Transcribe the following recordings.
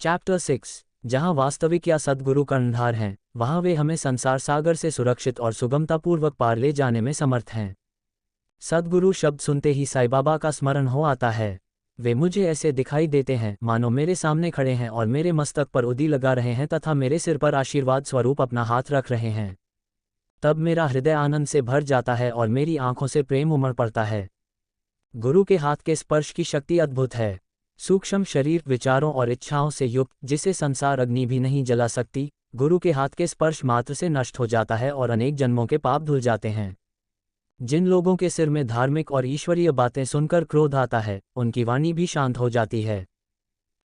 Chapter 6। जहाँ वास्तविक या सद्गुरु कर्णधार हैं, वहाँ वे हमें संसार सागर से सुरक्षित और सुगमतापूर्वक पार ले जाने में समर्थ हैं। सद्गुरु शब्द सुनते ही साईं बाबा का स्मरण हो आता है। वे मुझे ऐसे दिखाई देते हैं मानो मेरे सामने खड़े हैं और मेरे मस्तक पर उदी लगा रहे हैं तथा मेरे सिर पर आशीर्वाद स्वरूप अपना हाथ रख रहे हैं। तब मेरा हृदय आनंद से भर जाता है और मेरी आंखों से प्रेम उमड़ पड़ता है। गुरु के हाथ के स्पर्श की शक्ति अद्भुत है। सूक्ष्म शरीर, विचारों और इच्छाओं से युक्त, जिसे संसार अग्नि भी नहीं जला सकती, गुरु के हाथ के स्पर्श मात्र से नष्ट हो जाता है और अनेक जन्मों के पाप धुल जाते हैं। जिन लोगों के सिर में धार्मिक और ईश्वरीय बातें सुनकर क्रोध आता है, उनकी वाणी भी शांत हो जाती है।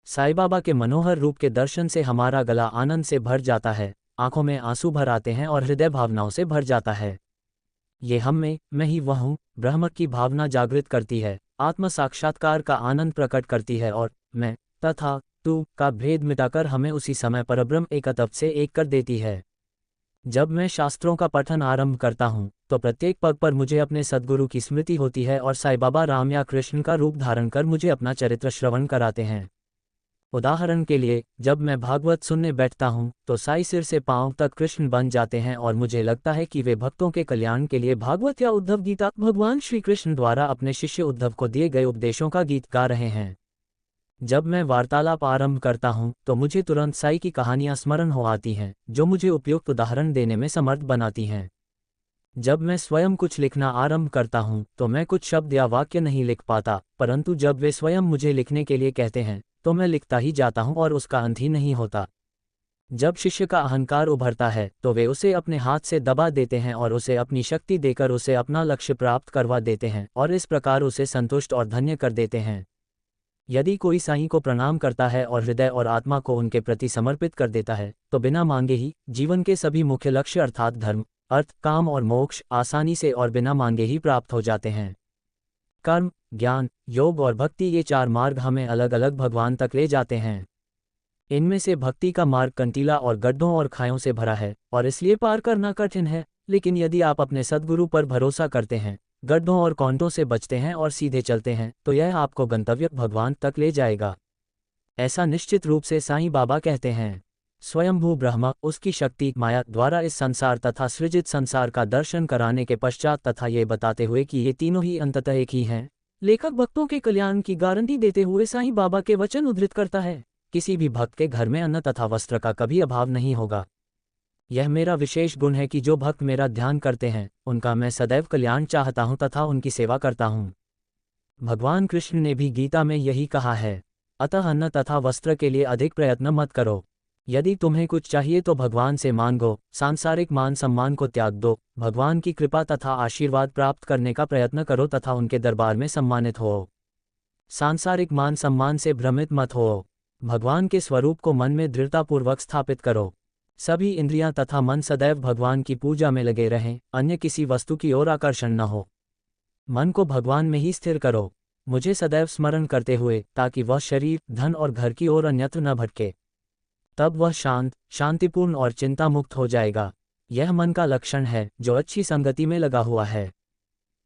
साईं बाबा के मनोहर रूप के दर्शन से हमारा गला आनंद से भर जाता है, आंखों में आंसू भर आते हैं और हृदय भावनाओं से भर जाता है। ये हम में, मैं ही वह हूँ, ब्रह्म की भावना जागृत करती है, आत्म साक्षात्कार का आनंद प्रकट करती है और मैं तथा तू का भेद मिटाकर हमें उसी समय परब्रह्म एकत्व से एक कर देती है। जब मैं शास्त्रों का पठन आरंभ करता हूँ, तो प्रत्येक पग पर मुझे अपने सद्गुरु की स्मृति होती है और साईं बाबा राम या कृष्ण का रूप धारण कर मुझे अपना चरित्र श्रवण कराते हैं। उदाहरण के लिए, जब मैं भागवत सुनने बैठता हूँ, तो साईं सिर से पांव तक कृष्ण बन जाते हैं और मुझे लगता है कि वे भक्तों के कल्याण के लिए भागवत या उद्धव गीता, भगवान श्री कृष्ण द्वारा अपने शिष्य उद्धव को दिए गए उपदेशों का गीत गा रहे हैं। जब मैं वार्तालाप आरंभ करता हूँ, तो मुझे तुरंत साईं की कहानियां स्मरण हो आती हैं, जो मुझे उपयुक्त उदाहरण देने में समर्थ बनाती हैं। जब मैं स्वयं कुछ लिखना आरंभ करता हूँ, तो मैं कुछ शब्द या वाक्य नहीं लिख पाता, परंतु जब वे स्वयं मुझे लिखने के लिए कहते हैं, तो मैं लिखता ही जाता हूँ और उसका अंत ही नहीं होता। जब शिष्य का अहंकार उभरता है, तो वे उसे अपने हाथ से दबा देते हैं और उसे अपनी शक्ति देकर उसे अपना लक्ष्य प्राप्त करवा देते हैं और इस प्रकार उसे संतुष्ट और धन्य कर देते हैं। यदि कोई साईं को प्रणाम करता है और हृदय और आत्मा को उनके प्रति समर्पित कर देता है, तो बिना मांगे ही जीवन के सभी मुख्य लक्ष्य अर्थात धर्म, अर्थ, काम और मोक्ष आसानी से और बिना मांगे ही प्राप्त हो जाते हैं। कर्म, ज्ञान, योग और भक्ति, ये चार मार्ग हमें अलग अलग भगवान तक ले जाते हैं। इनमें से भक्ति का मार्ग कंटीला और गड्ढों और खायों से भरा है और इसलिए पार करना कठिन है, लेकिन यदि आप अपने सद्गुरु पर भरोसा करते हैं, गड्ढों और कांटों से बचते हैं और सीधे चलते हैं, तो यह आपको गंतव्य भगवान तक ले जाएगा। ऐसा निश्चित रूप से साईं बाबा कहते हैं। स्वयंभू ब्रह्मा, उसकी शक्ति माया द्वारा इस संसार तथा सृजित संसार का दर्शन कराने के पश्चात तथा ये बताते हुए कि ये तीनों ही अंततः एक ही हैं, लेखक भक्तों के कल्याण की गारंटी देते हुए साईं बाबा के वचन उद्धृत करता है, किसी भी भक्त के घर में अन्न तथा वस्त्र का कभी अभाव नहीं होगा। यह मेरा विशेष गुण है कि जो भक्त मेरा ध्यान करते हैं, उनका मैं सदैव कल्याण चाहता हूँ तथा उनकी सेवा करता हूँ। भगवान कृष्ण ने भी गीता में यही कहा है, अतः अन्न तथा वस्त्र के लिए अधिक प्रयत्न मत करो। यदि तुम्हें कुछ चाहिए तो भगवान से मांगो, सांसारिक मान सम्मान को त्याग दो, भगवान की कृपा तथा आशीर्वाद प्राप्त करने का प्रयत्न करो तथा उनके दरबार में सम्मानित हो। सांसारिक मान सम्मान से भ्रमित मत हो, भगवान के स्वरूप को मन में दृढ़तापूर्वक स्थापित करो। सभी इंद्रियां तथा मन सदैव भगवान की पूजा में लगे रहें, अन्य किसी वस्तु की ओर आकर्षण न हो। मन को भगवान में ही स्थिर करो, मुझे सदैव स्मरण करते हुए, ताकि वह शरीर, धन और घर की ओर अन्यत्र न भटके। तब वह शांत, शांतिपूर्ण और चिंता मुक्त हो जाएगा। यह मन का लक्षण है जो अच्छी संगति में लगा हुआ है।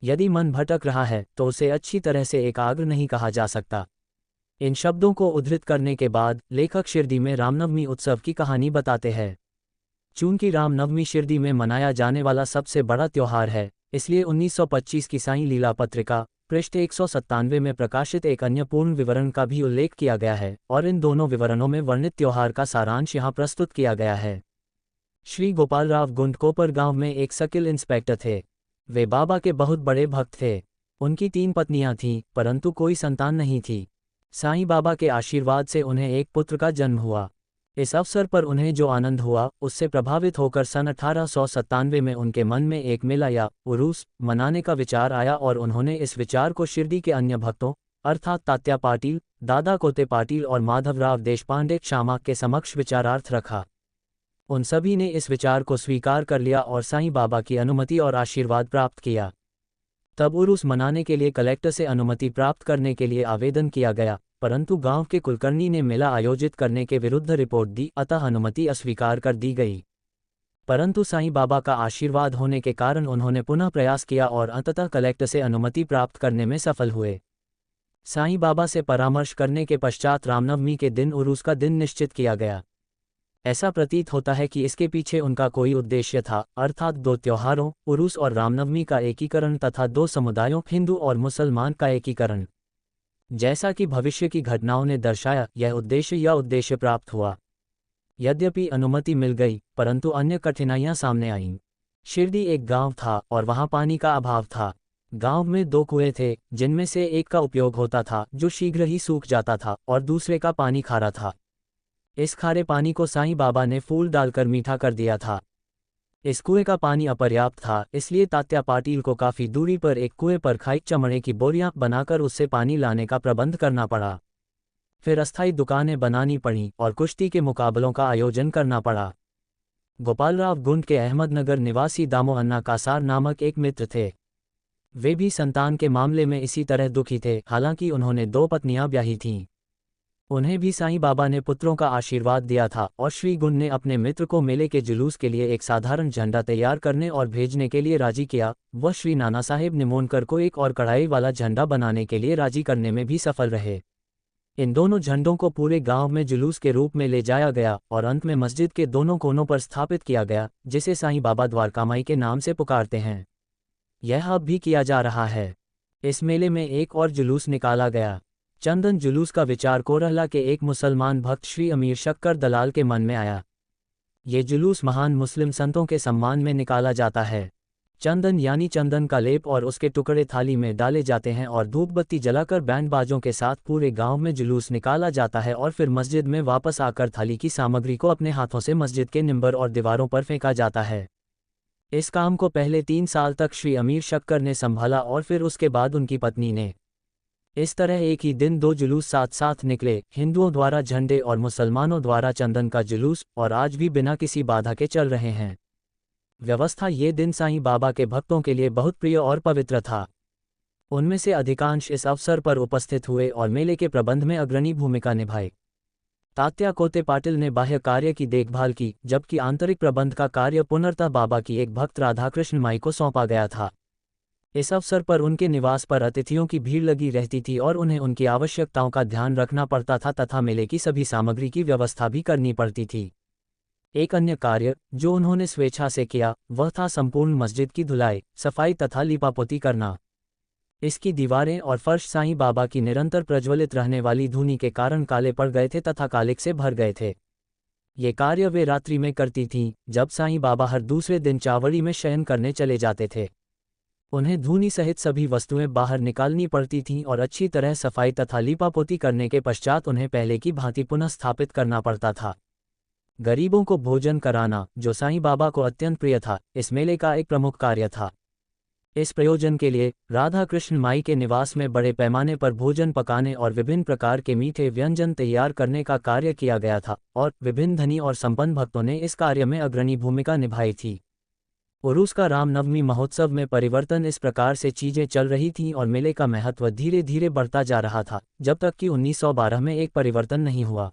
यदि मन भटक रहा है, तो उसे अच्छी तरह से एकाग्र नहीं कहा जा सकता। इन शब्दों को उद्धृत करने के बाद लेखक शिरडी में रामनवमी उत्सव की कहानी बताते हैं। चूंकि रामनवमी शिरडी में मनाया जाने वाला सबसे बड़ा त्योहार है, इसलिए 1925 की साईं लीला पत्रिका पृष्ठ 197 में प्रकाशित एक अन्य पूर्ण विवरण का भी उल्लेख किया गया है और इन दोनों विवरणों में वर्णित त्योहार का सारांश यहाँ प्रस्तुत किया गया है। श्री गोपालराव गुंडकोपर गांव में एक सकिल इंस्पेक्टर थे। वे बाबा के बहुत बड़े भक्त थे। उनकी 3 पत्नियां थीं, परंतु कोई संतान नहीं थी। साईं बाबा के आशीर्वाद से उन्हें एक पुत्र का जन्म हुआ। इस अवसर पर उन्हें जो आनंद हुआ, उससे प्रभावित होकर सन 1897 में उनके मन में एक मेला या उरूस मनाने का विचार आया और उन्होंने इस विचार को शिरडी के अन्य भक्तों अर्थात तात्या पाटिल, दादा कोते पाटिल और माधवराव देशपांडे क्षामा के समक्ष विचारार्थ रखा। उन सभी ने इस विचार को स्वीकार कर लिया और साईं बाबा की अनुमति और आशीर्वाद प्राप्त किया। तब उरूस मनाने के लिए कलेक्टर से अनुमति प्राप्त करने के लिए आवेदन किया गया, परंतु गांव के कुलकर्णी ने मेला आयोजित करने के विरुद्ध रिपोर्ट दी, अतः अनुमति अस्वीकार कर दी गई। परंतु साईं बाबा का आशीर्वाद होने के कारण उन्होंने पुनः प्रयास किया और अंततः कलेक्टर से अनुमति प्राप्त करने में सफल हुए। साईं बाबा से परामर्श करने के पश्चात रामनवमी के दिन उरूस का दिन निश्चित किया गया। ऐसा प्रतीत होता है कि इसके पीछे उनका कोई उद्देश्य था, अर्थात दो त्योहारों उरूस और रामनवमी का एकीकरण तथा दो समुदायों हिंदू और मुसलमान का एकीकरण। जैसा कि भविष्य की घटनाओं ने दर्शाया, यह उद्देश्य प्राप्त हुआ। यद्यपि अनुमति मिल गई, परंतु अन्य कठिनाइयां सामने आईं। शिरडी एक गांव था और वहां पानी का अभाव था। गांव में दो कुएं थे, जिनमें से एक का उपयोग होता था जो शीघ्र ही सूख जाता था और दूसरे का पानी खारा था। इस खारे पानी को साईं बाबा ने फूल डालकर मीठा कर दिया था। इस कुएं का पानी अपर्याप्त था, इसलिए तात्या पाटिल को काफी दूरी पर एक कुएं पर खाई चमड़े की बोरियां बनाकर उससे पानी लाने का प्रबंध करना पड़ा। फिर अस्थायी दुकानें बनानी पड़ीं और कुश्ती के मुकाबलों का आयोजन करना पड़ा। गोपालराव गुंड के अहमदनगर निवासी दामो अन्ना कासार नामक एक मित्र थे। वे भी संतान के मामले में इसी तरह दुखी थे, हालांकि उन्होंने दो पत्नियां ब्याही थीं। उन्हें भी साईं बाबा ने पुत्रों का आशीर्वाद दिया था और श्री गुंड ने अपने मित्र को मेले के जुलूस के लिए एक साधारण झंडा तैयार करने और भेजने के लिए राजी किया। वह श्री नाना साहेब निमोनकर को एक और कढ़ाई वाला झंडा बनाने के लिए राजी करने में भी सफल रहे। इन दोनों झंडों को पूरे गांव में जुलूस के रूप में ले जाया गया और अंत में मस्जिद के दोनों कोनों पर स्थापित किया गया, जिसे साईं बाबा द्वारकामाई के नाम से पुकारते हैं। यह अब भी किया जा रहा है। इस मेले में एक और जुलूस निकाला गया। चंदन जुलूस का विचार कोरहला के एक मुसलमान भक्त श्री अमीर शक्कर दलाल के मन में आया। ये जुलूस महान मुस्लिम संतों के सम्मान में निकाला जाता है। चंदन यानी चंदन का लेप और उसके टुकड़े थाली में डाले जाते हैं और धूप बत्ती जलाकर बैंड बाजों के साथ पूरे गांव में जुलूस निकाला जाता है और फिर मस्जिद में वापस आकर थाली की सामग्री को अपने हाथों से मस्जिद के मिंबर और दीवारों पर फेंका जाता है। इस काम को पहले 3 साल तक श्री अमीर शक्कर ने संभाला और फिर उसके बाद उनकी पत्नी ने। इस तरह एक ही दिन दो जुलूस साथ साथ निकले, हिंदुओं द्वारा झंडे और मुसलमानों द्वारा चंदन का जुलूस, और आज भी बिना किसी बाधा के चल रहे हैं। व्यवस्था ये दिन साईं बाबा के भक्तों के लिए बहुत प्रिय और पवित्र था। उनमें से अधिकांश इस अवसर पर उपस्थित हुए और मेले के प्रबंध में अग्रणी भूमिका निभाई। तात्या कोते पाटिल ने बाह्य कार्य की देखभाल की, जबकि आंतरिक प्रबंध का कार्य पुनर्तः बाबा की एक भक्त राधाकृष्ण माई को सौंपा गया था। इस अवसर पर उनके निवास पर अतिथियों की भीड़ लगी रहती थी और उन्हें उनकी आवश्यकताओं का ध्यान रखना पड़ता था तथा मेले की सभी सामग्री की व्यवस्था भी करनी पड़ती थी। एक अन्य कार्य जो उन्होंने स्वेच्छा से किया वह था संपूर्ण मस्जिद की धुलाई, सफाई तथा लीपापोती करना। इसकी दीवारें और फर्श साईं बाबा की निरंतर प्रज्वलित रहने वाली धूनी के कारण काले पड़ गए थे तथा कालिक से भर गए थे। ये कार्य वे रात्रि में करती थीं, जब साईं बाबा हर दूसरे दिन चावड़ी में शयन करने चले जाते थे। उन्हें धूनी सहित सभी वस्तुएं बाहर निकालनी पड़ती थीं और अच्छी तरह सफाई तथा लीपापोती करने के पश्चात उन्हें पहले की भांति पुनः स्थापित करना पड़ता था। गरीबों को भोजन कराना, जो साईं बाबा को अत्यंत प्रिय था, इस मेले का एक प्रमुख कार्य था। इस प्रयोजन के लिए राधा कृष्ण माई के निवास में बड़े पैमाने पर भोजन पकाने और विभिन्न प्रकार के मीठे व्यंजन तैयार करने का कार्य किया गया था और विभिन्न धनी और संपन्न भक्तों ने इस कार्य में अग्रणी भूमिका निभाई थी। उरूस का रामनवमी महोत्सव में परिवर्तन इस प्रकार से चीजें चल रही थीं और मेले का महत्व धीरे धीरे बढ़ता जा रहा था, जब तक कि 1912 में एक परिवर्तन नहीं हुआ।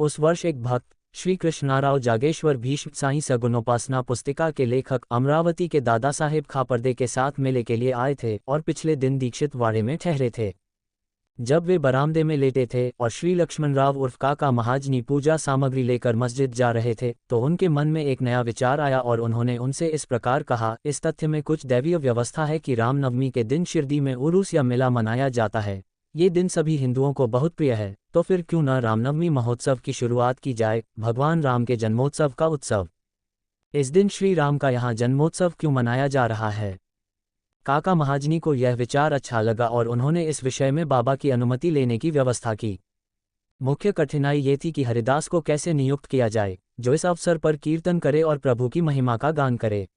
उस वर्ष एक भक्त श्री कृष्णाराव जागेश्वर भीष्म साईं सगुणोपासना पुस्तिका के लेखक अमरावती के दादा साहेब खापर्दे के साथ मेले के लिए आए थे और पिछले दिन दीक्षित वाड़े में ठहरे थे। जब वे बरामदे में लेटे थे और श्री लक्ष्मणराव उर्फ काका महाजनी पूजा सामग्री लेकर मस्जिद जा रहे थे, तो उनके मन में एक नया विचार आया और उन्होंने उनसे इस प्रकार कहा, इस तथ्य में कुछ दैवीय व्यवस्था है कि रामनवमी के दिन शिरडी में उरूस या मेला मनाया जाता है। ये दिन सभी हिंदुओं को बहुत प्रिय है, तो फिर क्यों न रामनवमी महोत्सव की शुरुआत की जाए, भगवान राम के जन्मोत्सव का उत्सव। इस दिन श्री राम का यहाँ जन्मोत्सव क्यों मनाया जा रहा है। काका महाजनी को यह विचार अच्छा लगा और उन्होंने इस विषय में बाबा की अनुमति लेने की व्यवस्था की। मुख्य कठिनाई ये थी कि हरिदास को कैसे नियुक्त किया जाए, जो इस अवसर पर कीर्तन करे और प्रभु की महिमा का गान करे।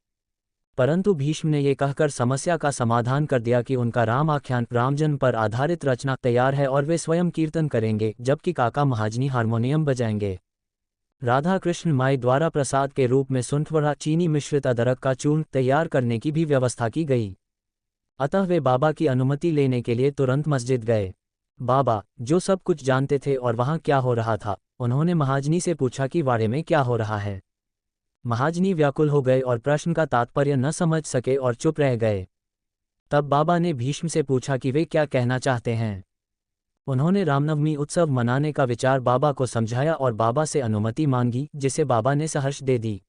परंतु भीष्म ने ये कहकर समस्या का समाधान कर दिया कि उनका राम आख्यान रामजन्म पर आधारित रचना तैयार है और वे स्वयं कीर्तन करेंगे, जबकि काका महाजनी हारमोनियम बजाएंगे। राधा कृष्ण माई द्वारा प्रसाद के रूप में सुंठवड़ा चीनी मिश्रित अदरक का चूर्ण तैयार करने की भी व्यवस्था की गई। अतः वे बाबा की अनुमति लेने के लिए तुरंत मस्जिद गए। बाबा, जो सब कुछ जानते थे और वहाँ क्या हो रहा था, उन्होंने महाजनी से पूछा कि वाड़े में क्या हो रहा है। महाजनी व्याकुल हो गए और प्रश्न का तात्पर्य न समझ सके और चुप रह गए। तब बाबा ने भीष्म से पूछा कि वे क्या कहना चाहते हैं। उन्होंने रामनवमी उत्सव मनाने का विचार बाबा को समझाया और बाबा से अनुमति मांगी, जिसे बाबा ने सहर्ष दे दी।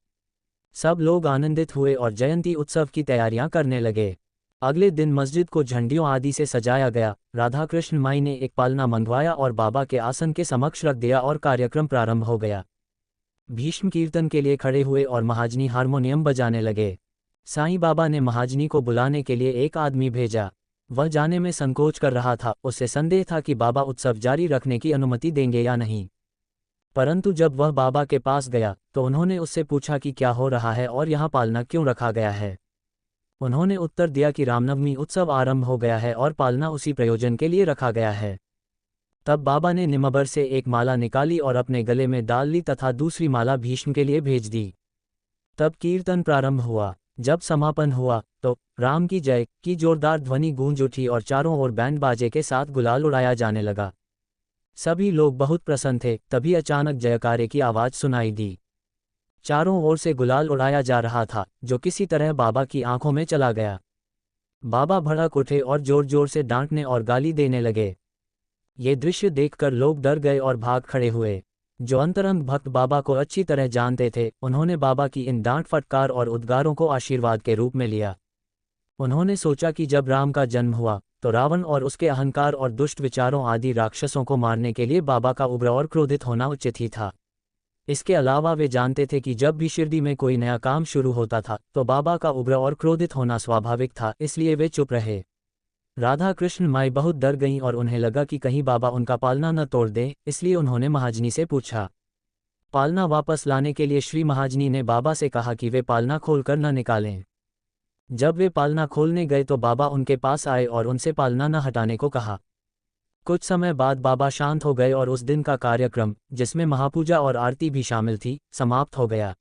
सब लोग आनंदित हुए और जयंती उत्सव की तैयारियां करने लगे। अगले दिन मस्जिद को झंडियों आदि से सजाया गया। राधाकृष्ण माई ने एक पालना मंगवाया और बाबा के आसन के समक्ष रख दिया और कार्यक्रम प्रारंभ हो गया। भीष्म कीर्तन के लिए खड़े हुए और महाजनी हारमोनियम बजाने लगे। साईं बाबा ने महाजनी को बुलाने के लिए एक आदमी भेजा। वह जाने में संकोच कर रहा था, उससे संदेह था कि बाबा उत्सव जारी रखने की अनुमति देंगे या नहीं। परंतु जब वह बाबा के पास गया तो उन्होंने उससे पूछा कि क्या हो रहा है और यहाँ पालना क्यों रखा गया है। उन्होंने उत्तर दिया कि रामनवमी उत्सव आरंभ हो गया है और पालना उसी प्रयोजन के लिए रखा गया है। तब बाबा ने निमबर से एक माला निकाली और अपने गले में डाल ली तथा दूसरी माला भीष्म के लिए भेज दी। तब कीर्तन प्रारंभ हुआ। जब समापन हुआ तो राम की जय की जोरदार ध्वनि गूंज उठी और चारों ओर बैंड बाजे के साथ गुलाल उड़ाया जाने लगा। सभी लोग बहुत प्रसन्न थे। तभी अचानक जयकारे की आवाज सुनाई दी। चारों ओर से गुलाल उड़ाया जा रहा था, जो किसी तरह बाबा की आंखों में चला गया। बाबा भड़क उठे और जोर जोर से डांटने और गाली देने लगे। ये दृश्य देखकर लोग डर गए और भाग खड़े हुए। जो अंतरंग भक्त बाबा को अच्छी तरह जानते थे, उन्होंने बाबा की इन डांट फटकार और उद्गारों को आशीर्वाद के रूप में लिया। उन्होंने सोचा कि जब राम का जन्म हुआ तो रावण और उसके अहंकार और दुष्ट विचारों आदि राक्षसों को मारने के लिए बाबा का उग्र और क्रोधित होना उचित ही था। इसके अलावा वे जानते थे कि जब भी शिरडी में कोई नया काम शुरू होता था तो बाबा का उग्र और क्रोधित होना स्वाभाविक था, इसलिए वे चुप रहे। राधा कृष्ण माई बहुत डर गईं और उन्हें लगा कि कहीं बाबा उनका पालना न तोड़ दें, इसलिए उन्होंने महाजनी से पूछा। पालना वापस लाने के लिए श्री महाजनी ने बाबा से कहा कि वे पालना खोलकर न निकालें। जब वे पालना खोलने गए तो बाबा उनके पास आए और उनसे पालना न हटाने को कहा। कुछ समय बाद बाबा शांत हो गए और उस दिन का कार्यक्रम, जिसमें महापूजा और आरती भी शामिल थी, समाप्त हो गया।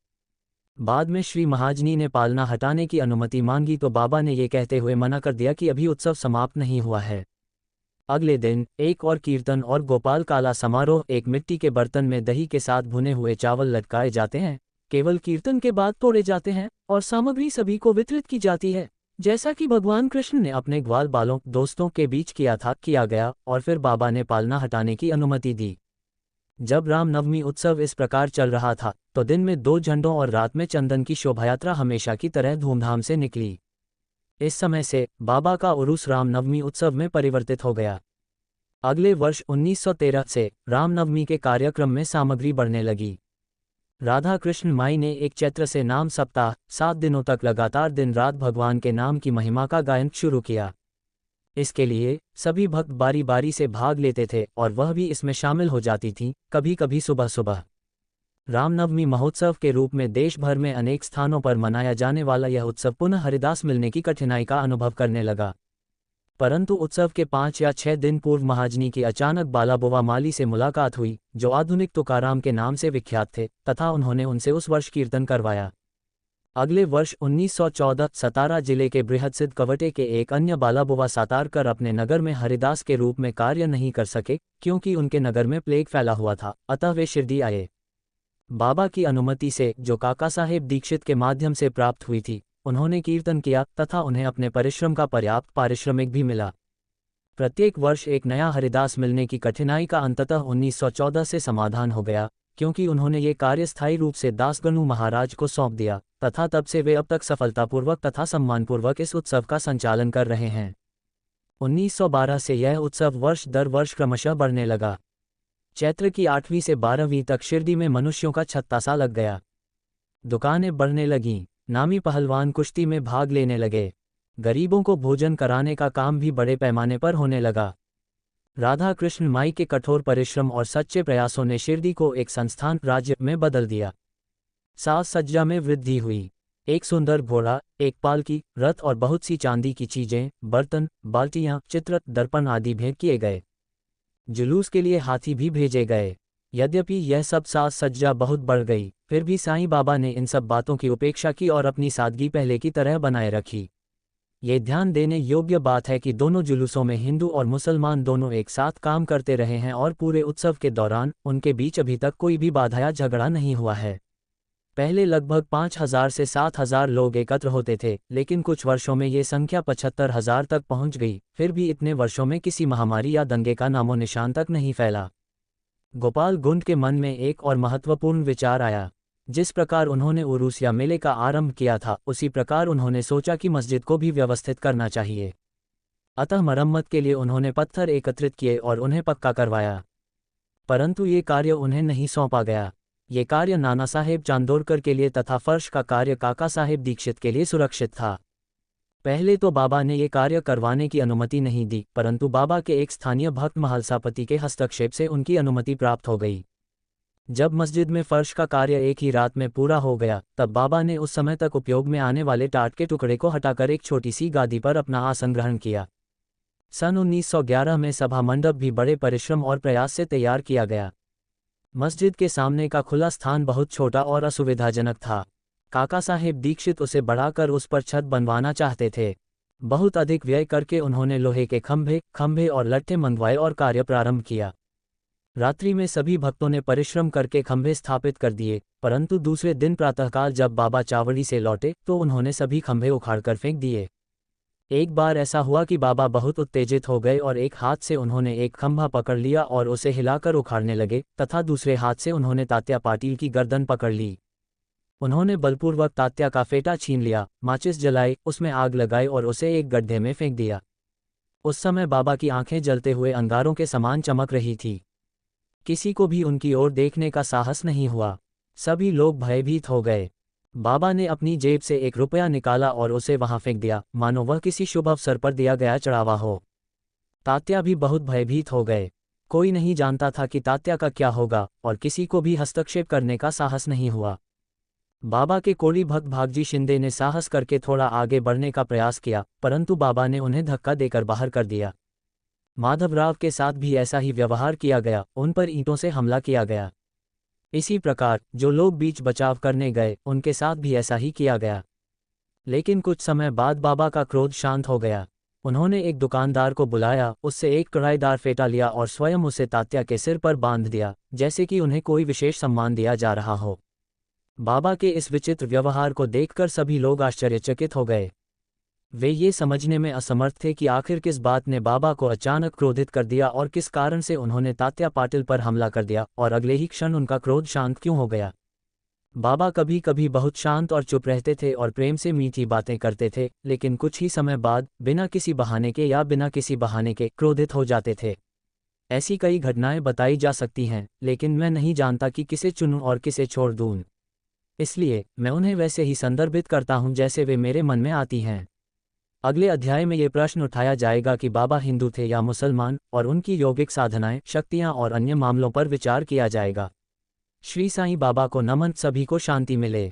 बाद में श्री महाजनी ने पालना हटाने की अनुमति मांगी तो बाबा ने ये कहते हुए मना कर दिया कि अभी उत्सव समाप्त नहीं हुआ है। अगले दिन एक और कीर्तन और गोपाल काला समारोह। एक मिट्टी के बर्तन में दही के साथ भुने हुए चावल लटकाए जाते हैं, केवल कीर्तन के बाद तोड़े जाते हैं और सामग्री सभी को वितरित की जाती है, जैसा कि भगवान कृष्ण ने अपने ग्वाल बालों दोस्तों के बीच किया गया। और फिर बाबा ने पालना हटाने की अनुमति दी। जब रामनवमी उत्सव इस प्रकार चल रहा था तो दिन में 2 झंडों और रात में चंदन की शोभायात्रा हमेशा की तरह धूमधाम से निकली। इस समय से बाबा का उरूस रामनवमी उत्सव में परिवर्तित हो गया। अगले वर्ष 1913 से रामनवमी के कार्यक्रम में सामग्री बढ़ने लगी। राधा कृष्ण माई ने एक चैत्र से नाम सप्ताह 7 दिनों तक लगातार दिन रात भगवान के नाम की महिमा का गायन शुरू किया। इसके लिए सभी भक्त बारी बारी से भाग लेते थे और वह भी इसमें शामिल हो जाती थीं, कभी कभी सुबह सुबह। रामनवमी महोत्सव के रूप में देश भर में अनेक स्थानों पर मनाया जाने वाला यह उत्सव पुनः हरिदास मिलने की कठिनाई का अनुभव करने लगा। परंतु उत्सव के 5 या 6 दिन पूर्व महाजनी की अचानक बालाबुवा माली से मुलाकात हुई, जो आधुनिक तुकाराम के नाम से विख्यात थे, तथा उन्होंने उनसे उस वर्ष कीर्तन करवाया। अगले वर्ष 1914 सतारा जिले के बृहदसिद्ध कवटे के एक अन्य बालाबुवा सातारकर अपने नगर में हरिदास के रूप में कार्य नहीं कर सके, क्योंकि उनके नगर में प्लेग फैला हुआ था, अतः वे शिरडी आए। बाबा की अनुमति से, जो काका साहेब दीक्षित के माध्यम से प्राप्त हुई थी, उन्होंने कीर्तन किया तथा उन्हें अपने परिश्रम का पर्याप्त पारिश्रमिक भी मिला। प्रत्येक वर्ष एक नया हरिदास मिलने की कठिनाई का अंततः 1914 से समाधान हो गया, क्योंकि उन्होंने ये कार्य स्थायी रूप से दासगणु महाराज को सौंप दिया, तथा तब से वे अब तक सफलतापूर्वक तथा सम्मानपूर्वक इस उत्सव का संचालन कर रहे हैं। 1912 से यह उत्सव वर्ष दर वर्ष क्रमशः बढ़ने लगा। चैत्र की 8वीं से 12वीं तक शिरडी में मनुष्यों का छत्ता सा लग गया। दुकानें बढ़ने लगीं, नामी पहलवान कुश्ती में भाग लेने लगे, गरीबों को भोजन कराने का काम भी बड़े पैमाने पर होने लगा। राधा कृष्ण माई के कठोर परिश्रम और सच्चे प्रयासों ने शिरडी को एक संस्थान राज्य में बदल दिया। साज सज्जा में वृद्धि हुई। एक सुंदर घोड़ा, एक पालकी, रथ और बहुत सी चांदी की चीजें, बर्तन, बाल्टियां, चित्र, दर्पण आदि भेंट किए गए। जुलूस के लिए हाथी भी भेजे गए। यद्यपि यह सब साज सज्जा बहुत बढ़ गई, फिर भी साईं बाबा ने इन सब बातों की उपेक्षा की और अपनी सादगी पहले की तरह बनाए रखी। ये ध्यान देने योग्य बात है कि दोनों जुलूसों में हिंदू और मुसलमान दोनों एक साथ काम करते रहे हैं और पूरे उत्सव के दौरान उनके बीच अभी तक कोई भी बाधा या झगड़ा नहीं हुआ है। पहले लगभग 5,000 से 7,000 लोग एकत्र होते थे, लेकिन कुछ वर्षों में ये संख्या 75,000 तक पहुंच गई। फिर भी इतने वर्षों में किसी महामारी या दंगे का नामो निशान तक नहीं फैला। गोपाल गुंड के मन में एक और महत्वपूर्ण विचार आया। जिस प्रकार उन्होंने उरूस या मेले का आरंभ किया था, उसी प्रकार उन्होंने सोचा कि मस्जिद को भी व्यवस्थित करना चाहिए। अतः मरम्मत के लिए उन्होंने पत्थर एकत्रित किए और उन्हें पक्का करवाया। परंतु ये कार्य उन्हें नहीं सौंपा गया। ये कार्य नाना साहेब चांदोरकर के लिए तथा फर्श का कार्य काका साहेब दीक्षित के लिए सुरक्षित था। पहले तो बाबा ने ये कार्य करवाने की अनुमति नहीं दी, परंतु बाबा के एक स्थानीय भक्त महलसापति के हस्तक्षेप से उनकी अनुमति प्राप्त हो गई। जब मस्जिद में फर्श का कार्य एक ही रात में पूरा हो गया, तब बाबा ने उस समय तक उपयोग में आने वाले टाट के टुकड़े को हटाकर एक छोटी सी गादी पर अपना आसन ग्रहण किया। सन 1911 में सभा मंडप भी बड़े परिश्रम और प्रयास से तैयार किया गया। मस्जिद के सामने का खुला स्थान बहुत छोटा और असुविधाजनक था। काका साहेब दीक्षित उसे बढ़ाकर उस पर छत बनवाना चाहते थे। बहुत अधिक व्यय करके उन्होंने लोहे के खंभे और लट्ठे मंगवाए और कार्य प्रारंभ किया। रात्रि में सभी भक्तों ने परिश्रम करके खंभे स्थापित कर दिए, परंतु दूसरे दिन प्रातःकाल जब बाबा चावड़ी से लौटे तो उन्होंने सभी खंभे उखाड़कर फेंक दिए। एक बार ऐसा हुआ कि बाबा बहुत उत्तेजित हो गए और एक हाथ से उन्होंने एक खंभा पकड़ लिया और उसे हिलाकर उखाड़ने लगे, तथा दूसरे हाथ से उन्होंने तात्या पाटिल की गर्दन पकड़ ली। उन्होंने बलपूर्वक तात्या का फेटा छीन लिया, माचिस जलाई, उसमें आग लगाई और उसे एक गड्ढे में फेंक दिया। उस समय बाबा की आंखें जलते हुए अंगारों के समान चमक रही थी। किसी को भी उनकी ओर देखने का साहस नहीं हुआ। सभी लोग भयभीत हो गए। बाबा ने अपनी जेब से 1 रुपया निकाला और उसे वहां फेंक दिया, मानो वह किसी शुभ अवसर पर दिया गया चढ़ावा हो। तात्या भी बहुत भयभीत हो गए। कोई नहीं जानता था कि तात्या का क्या होगा और किसी को भी हस्तक्षेप करने का साहस नहीं हुआ। बाबा के कोड़ी भक्त भागजी शिंदे ने साहस करके थोड़ा आगे बढ़ने का प्रयास किया, परंतु बाबा ने उन्हें धक्का देकर बाहर कर दिया। माधवराव के साथ भी ऐसा ही व्यवहार किया गया, उन पर ईंटों से हमला किया गया। इसी प्रकार जो लोग बीच बचाव करने गए, उनके साथ भी ऐसा ही किया गया। लेकिन कुछ समय बाद बाबा का क्रोध शांत हो गया। उन्होंने एक दुकानदार को बुलाया, उससे एक कढ़ाईदार फेटा लिया और स्वयं उसे तात्या के सिर पर बांध दिया, जैसे कि उन्हें कोई विशेष सम्मान दिया जा रहा हो। बाबा के इस विचित्र व्यवहार को देखकर सभी लोग आश्चर्यचकित हो गए। वे ये समझने में असमर्थ थे कि आखिर किस बात ने बाबा को अचानक क्रोधित कर दिया और किस कारण से उन्होंने तात्या पाटिल पर हमला कर दिया और अगले ही क्षण उनका क्रोध शांत क्यों हो गया। बाबा कभी कभी बहुत शांत और चुप रहते थे और प्रेम से मीठी बातें करते थे, लेकिन कुछ ही समय बाद बिना किसी बहाने के या बिना किसी बहाने के क्रोधित हो जाते थे। ऐसी कई घटनाएं बताई जा सकती हैं, लेकिन मैं नहीं जानता कि किसे चुनूं और किसे छोड़ दूं। इसलिए मैं उन्हें वैसे ही संदर्भित करता हूं जैसे वे मेरे मन में आती हैं। अगले अध्याय में ये प्रश्न उठाया जाएगा कि बाबा हिंदू थे या मुसलमान, और उनकी योगिक साधनाएं, शक्तियां और अन्य मामलों पर विचार किया जाएगा। श्री साईं बाबा को नमन। सभी को शांति मिले।